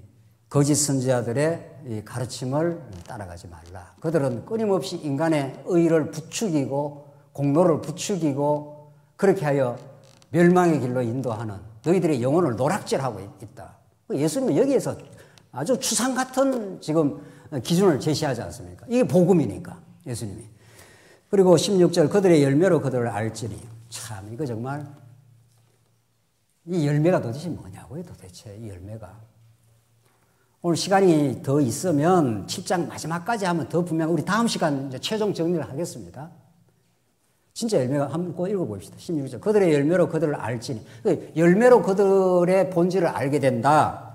거짓 선지자들의 이 가르침을 따라가지 말라. 그들은 끊임없이 인간의 의를 부추기고 공로를 부추기고 그렇게 하여 멸망의 길로 인도하는 너희들의 영혼을 노략질하고 있다. 예수님은 여기에서 아주 추상 같은 지금 기준을 제시하지 않습니까? 이게 복음이니까 예수님이. 그리고 16절 그들의 열매로 그들을 알지니 참 이거 정말 이 열매가 도대체 뭐냐고요 도대체 이 열매가. 오늘 시간이 더 있으면 7장 마지막까지 하면 더 분명 우리 다음 시간 이제 최종 정리를 하겠습니다. 진짜 열매가 한번 꼭 읽어봅시다. 16절 그들의 열매로 그들을 알지니 열매로 그들의 본질을 알게 된다.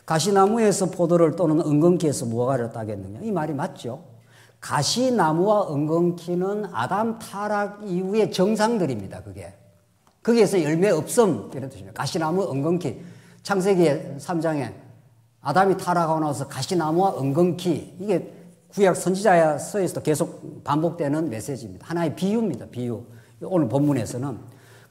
가시나무에서 포도를 또는 은근키에서 무화과를 따겠느냐 이 말이 맞죠. 가시나무와 은근키는 아담 타락 이후의 정상들입니다. 그게 거기에서 열매 없음 이런 뜻입니다. 가시나무 은근키 창세기 3장에 아담이 타락하고 나서 가시나무와 은근키 이게 구약 선지자서에서도 계속 반복되는 메시지입니다. 하나의 비유입니다. 비유. 오늘 본문에서는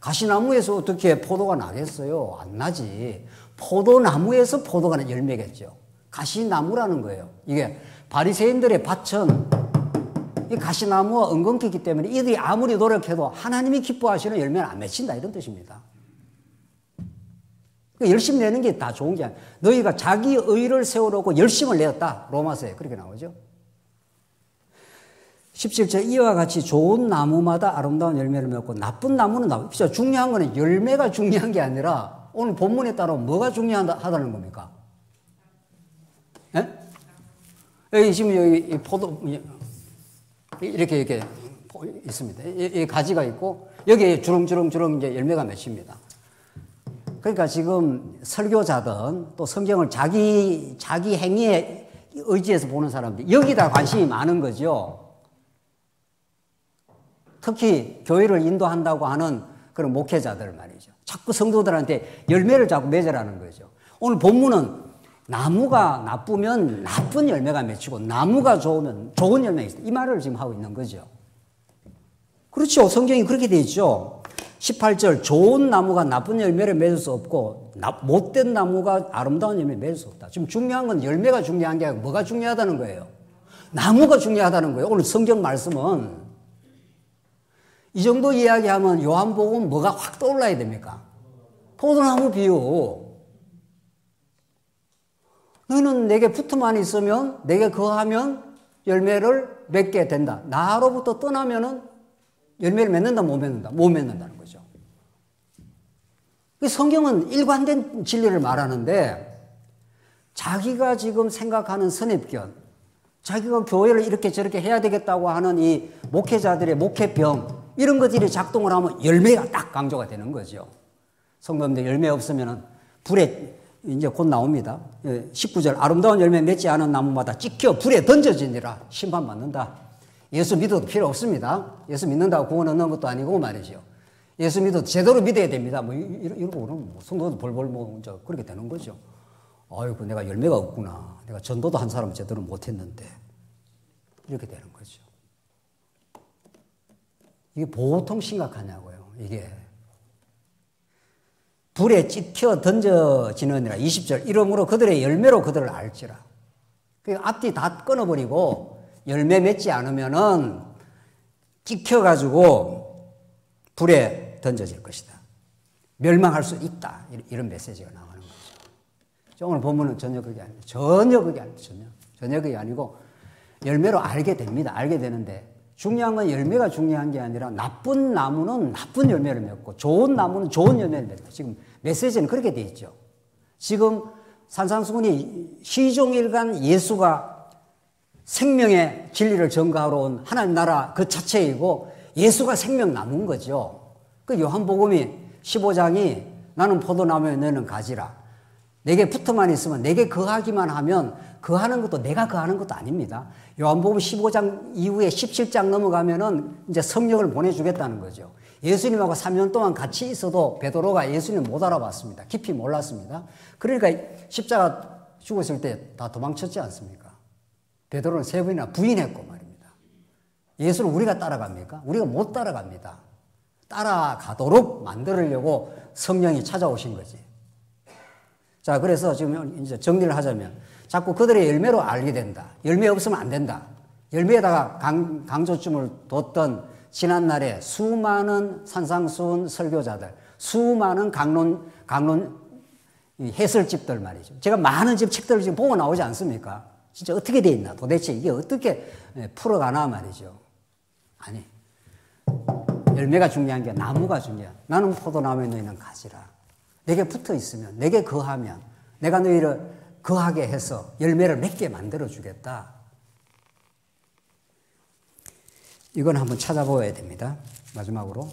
가시나무에서 어떻게 포도가 나겠어요? 안 나지. 포도나무에서 포도가 열매겠죠. 가시나무라는 거예요. 이게 바리새인들의 밭은 이 가시나무와 은근키이기 때문에 이들이 아무리 노력해도 하나님이 기뻐하시는 열매는 안 맺힌다 이런 뜻입니다. 열심 내는 게 다 좋은 게 아니야. 너희가 자기 의를 세우려고 열심을 내었다. 로마서에 그렇게 나오죠. 17절 이와 같이 좋은 나무마다 아름다운 열매를 맺고 나쁜 나무는 나쁘다. 진짜 중요한 거는 열매가 중요한 게 아니라 오늘 본문에 따라 뭐가 중요하다는 겁니까? 예? 여기 지금 여기 포도 이렇게 있습니다. 이 가지가 있고 여기에 주렁주렁 이제 열매가 맺힙니다. 그러니까 지금 설교자든 또 성경을 자기 행위에 의지해서 보는 사람들이 여기다 관심이 많은 거죠. 특히 교회를 인도한다고 하는 그런 목회자들 말이죠. 자꾸 성도들한테 열매를 자꾸 맺으라는 거죠. 오늘 본문은 나무가 나쁘면 나쁜 열매가 맺히고 나무가 좋으면 좋은 열매가 있다. 이 말을 지금 하고 있는 거죠. 그렇죠. 성경이 그렇게 되어 있죠. 18절 좋은 나무가 나쁜 열매를 맺을 수 없고 못된 나무가 아름다운 열매를 맺을 수 없다. 지금 중요한 건 열매가 중요한 게 아니고 뭐가 중요하다는 거예요. 나무가 중요하다는 거예요. 오늘 성경 말씀은 이 정도 이야기하면 요한복음 뭐가 확 떠올라야 됩니까? 포도나무 비유. 너희는 내게 붙어만 있으면 내게 거하면 열매를 맺게 된다. 나로부터 떠나면은 열매를 맺는다 못 맺는다? 못 맺는다는 거죠. 성경은 일관된 진리를 말하는데 자기가 지금 생각하는 선입견, 자기가 교회를 이렇게 저렇게 해야 되겠다고 하는 이 목회자들의 목회병 이런 것들이 작동을 하면 열매가 딱 강조가 되는 거죠. 성도님들 열매 없으면 불에 이제 곧 나옵니다. 19절 아름다운 열매 맺지 않은 나무마다 찍혀 불에 던져지니라 심판받는다. 예수 믿어도 필요 없습니다. 예수 믿는다고 구원 얻는 것도 아니고 말이죠. 예수 믿어도 제대로 믿어야 됩니다. 뭐 이러고 그러면 성도도 벌벌 뭐 그렇게 되는 거죠. 아이고 내가 열매가 없구나. 내가 전도도 한 사람 제대로 못했는데 이렇게 되는 거죠. 이게 보통 심각하냐고요. 이게 불에 찍혀 던져지느니라 20절 이러므로 그들의 열매로 그들을 알지라. 그 앞뒤 다 끊어버리고 열매 맺지 않으면은 찍혀가지고 불에 던져질 것이다. 멸망할 수 있다. 이런 메시지가 나오는 거죠. 오늘 본문은 전혀 그게 아닙니다. 전혀 그게 아니고 열매로 알게 됩니다. 알게 되는데 중요한 건 열매가 중요한 게 아니라 나쁜 나무는 나쁜 열매를 맺고 좋은 나무는 좋은 열매를 맺다. 지금 메시지는 그렇게 돼 있죠. 지금 산상수훈이 시종일관 예수가 생명의 진리를 전가하러 온 하나님 나라 그 자체이고 예수가 생명나무인 거죠. 그 요한복음이 15장이 나는 포도나무에 너는 가지라. 내게 붙어만 있으면 내게 거하기만 하면 거하는 것도 내가 거하는 것도 아닙니다. 요한복음 15장 이후에 17장 넘어가면은 이제 성령을 보내주겠다는 거죠. 예수님하고 3년 동안 같이 있어도 베드로가 예수님 못 알아봤습니다. 깊이 몰랐습니다. 그러니까 십자가 죽었을 때 다 도망쳤지 않습니까? 베드로는 3번이나 부인했고 말입니다. 예수를 우리가 따라갑니까? 우리가 못 따라갑니다. 따라가도록 만들려고 성령이 찾아오신 거지. 자, 그래서 지금 이제 정리를 하자면 자꾸 그들의 열매로 알게 된다. 열매 없으면 안 된다. 열매에다가 강조점을 뒀던 지난날에 수많은 산상수훈 설교자들, 수많은 강론 해설집들 말이죠. 제가 많은 책들을 지금 보고 나오지 않습니까? 진짜 어떻게 돼 있나? 도대체 이게 어떻게 풀어가나 말이죠. 아니, 열매가 중요한 게 나무가 중요한. 나는 포도나무에 너희는 가지라. 내게 붙어 있으면, 내게 거하면 내가 너희를 거하게 해서 열매를 맺게 만들어 주겠다. 이건 한번 찾아보아야 됩니다. 마지막으로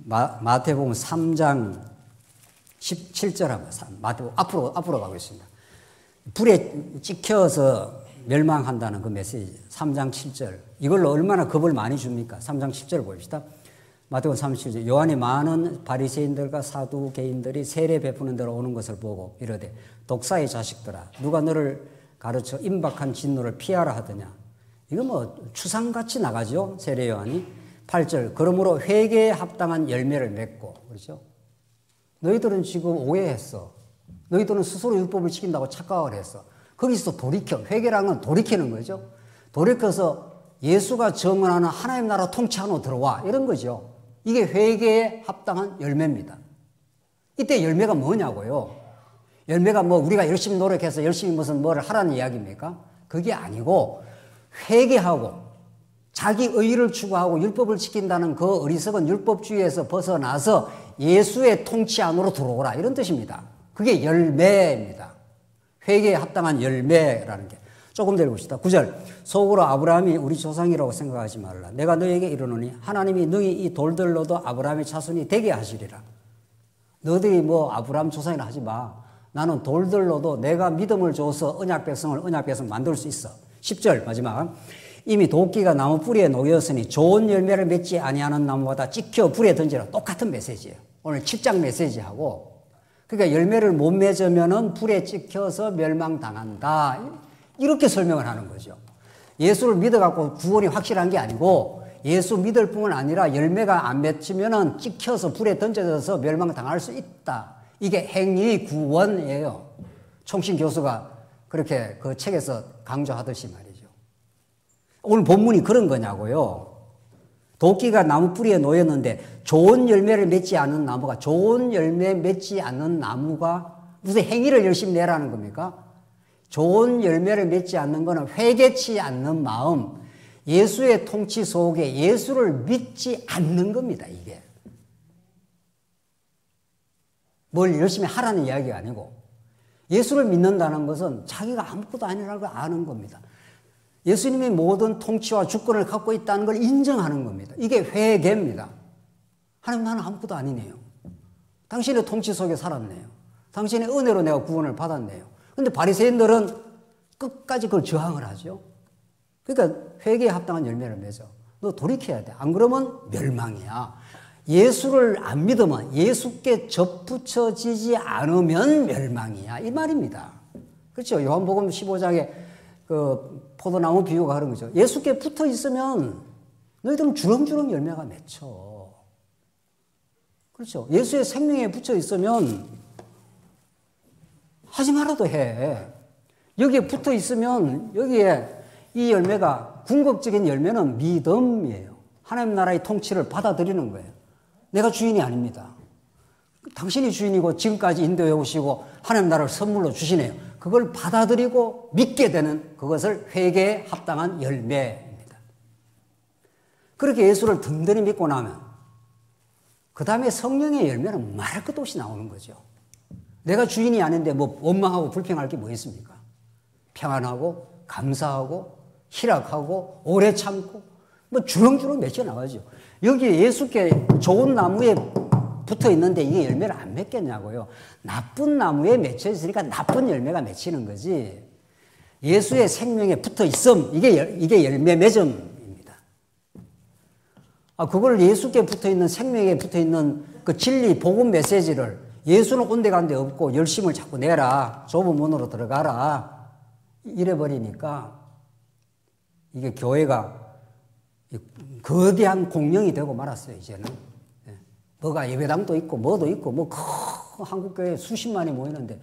마태복음 3장 17절 한번 마태복음 앞으로 가겠습니다. 불에 찍혀서 멸망한다는 그 메시지 3장 7절 이걸로 얼마나 겁을 많이 줍니까? 3장 10절 봅시다. 마태복음 37절 요한이 많은 바리새인들과 사두개인들이 세례 베푸는 데로 오는 것을 보고 이르되 독사의 자식들아 누가 너를 가르쳐 임박한 진노를 피하라 하더냐. 이거 뭐 추상같이 나가죠. 세례 요한이 8절 그러므로 회개에 합당한 열매를 맺고 그렇죠. 너희들은 지금 오해했어. 너희들은 스스로 율법을 지킨다고 착각을 했어. 거기서 돌이켜. 회개라는 건 돌이키는 거죠. 돌이켜서 예수가 정언하는 하나님 나라 통치 안으로 들어와 이런 거죠. 이게 회개에 합당한 열매입니다. 이때 열매가 뭐냐고요. 열매가 뭐 우리가 열심히 노력해서 열심히 무슨 뭐를 하라는 이야기입니까? 그게 아니고 회개하고 자기 의의를 추구하고 율법을 지킨다는 그 어리석은 율법주의에서 벗어나서 예수의 통치 안으로 들어오라 이런 뜻입니다. 그게 열매입니다. 회개에 합당한 열매라는 게. 조금 더 읽읍시다. 9절 속으로 아브라함이 우리 조상이라고 생각하지 말라. 내가 너에게 이르노니 하나님이 너희 이 돌들로도 아브라함의 자손이 되게 하시리라. 너희들이 뭐 아브라함 조상이라 하지 마. 나는 돌들로도 내가 믿음을 줘서 언약 백성 만들 수 있어. 10절 마지막 이미 도끼가 나무 뿌리에 놓였으니 좋은 열매를 맺지 아니하는 나무보다 찍혀 불에 던지라. 똑같은 메시지예요. 오늘 7장 메시지하고 그러니까 열매를 못 맺으면은 불에 찍혀서 멸망당한다. 이렇게 설명을 하는 거죠. 예수를 믿어갖고 구원이 확실한 게 아니고 예수 믿을 뿐만 아니라 열매가 안 맺히면은 찍혀서 불에 던져져서 멸망당할 수 있다. 이게 행위 구원이에요. 총신 교수가 그렇게 그 책에서 강조하듯이 말이죠. 오늘 본문이 그런 거냐고요. 도끼가 나무 뿌리에 놓였는데 좋은 열매를 맺지 않는 나무가 좋은 열매 맺지 않는 나무가 무슨 행위를 열심히 내라는 겁니까? 좋은 열매를 맺지 않는 것은 회개치 않는 마음, 예수의 통치 속에 예수를 믿지 않는 겁니다. 이게 뭘 열심히 하라는 이야기가 아니고 예수를 믿는다는 것은 자기가 아무것도 아니라는 걸 아는 겁니다. 예수님이 모든 통치와 주권을 갖고 있다는 걸 인정하는 겁니다. 이게 회개입니다. 하나님 나는 아무것도 아니네요. 당신의 통치 속에 살았네요. 당신의 은혜로 내가 구원을 받았네요. 그런데 바리새인들은 끝까지 그걸 저항을 하죠. 그러니까 회개에 합당한 열매를 맺어. 너 돌이켜야 돼. 안 그러면 멸망이야. 예수를 안 믿으면, 예수께 접붙여지지 않으면 멸망이야, 이 말입니다. 그렇죠? 요한복음 15장에 그 포도나무 비유가 그런 거죠. 예수께 붙어 있으면 너희들은 주렁주렁 열매가 맺혀. 그렇죠? 예수의 생명에 붙여 있으면 하지 말아도 해. 여기에 붙어 있으면 여기에 이 열매가, 궁극적인 열매는 믿음이에요. 하나님 나라의 통치를 받아들이는 거예요. 내가 주인이 아닙니다. 당신이 주인이고 지금까지 인도해 오시고 하나님 나라를 선물로 주시네요. 그걸 받아들이고 믿게 되는 그것을 회개에 합당한 열매입니다. 그렇게 예수를 든든히 믿고 나면 그 다음에 성령의 열매는 말할 것도 없이 나오는 거죠. 내가 주인이 아닌데 뭐 원망하고 불평할 게 뭐 있습니까? 평안하고 감사하고 희락하고 오래 참고 뭐 주렁주렁 맺혀 나가죠. 여기 예수께 좋은 나무에 붙어 있는데 이게 열매를 안 맺겠냐고요. 나쁜 나무에 맺혀 있으니까 나쁜 열매가 맺히는 거지. 예수의 생명에 붙어 있음, 이게 열매 맺음입니다. 그걸 예수께 붙어 있는, 생명에 붙어 있는 그 진리, 복음 메시지를 예수는 온데간데 없고 열심을 자꾸 내라, 좁은 문으로 들어가라 이래버리니까 이게 교회가 거대한 공룡이 되고 말았어요. 이제는 뭐가 예배당도 있고 뭐도 있고 뭐 한국교회에 수십만이 모이는데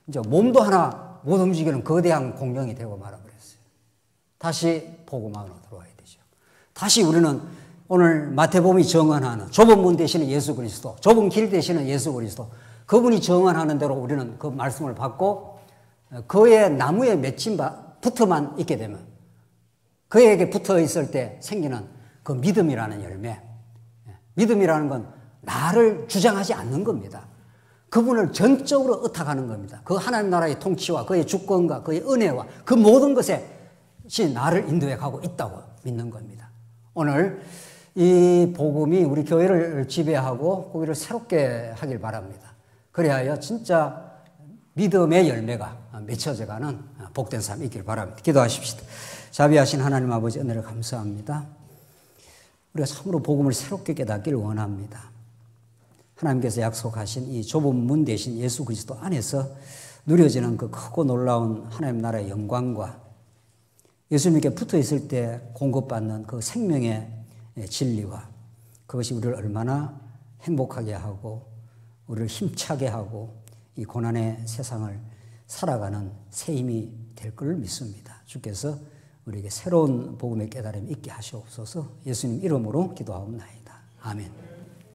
이제 몸도 하나 못 움직이는 거대한 공룡이 되고 말아버렸어요. 다시 복음으로 들어와야 되죠. 다시 우리는 오늘 마태복음이 정언하는 좁은 문 되시는 예수 그리스도, 좁은 길 되시는 예수 그리스도, 그분이 정언하는 대로 우리는 그 말씀을 받고 그의 나무에 맺힌 붙어만 있게 되면, 그에게 붙어 있을 때 생기는 그 믿음이라는 열매. 믿음이라는 건 나를 주장하지 않는 겁니다. 그분을 전적으로 의탁하는 겁니다. 그 하나님 나라의 통치와 그의 주권과 그의 은혜와 그 모든 것에 나를 인도해 가고 있다고 믿는 겁니다. 오늘 이 복음이 우리 교회를 지배하고 우리를 새롭게 하길 바랍니다. 그래야 진짜 믿음의 열매가 맺혀져가는 복된 삶이 있길 바랍니다. 기도하십시다. 자비하신 하나님 아버지, 은혜를 감사합니다. 우리가 참으로 복음을 새롭게 깨닫기를 원합니다. 하나님께서 약속하신 이 좁은 문 대신 예수 그리스도 안에서 누려지는 그 크고 놀라운 하나님 나라의 영광과 예수님께 붙어 있을 때 공급받는 그 생명의 진리와 그것이 우리를 얼마나 행복하게 하고 우리를 힘차게 하고 이 고난의 세상을 살아가는 새 힘이 될 걸 믿습니다. 주께서 우리에게 새로운 복음의 깨달음이 있게 하시옵소서. 예수님 이름으로 기도하옵나이다. 아멘.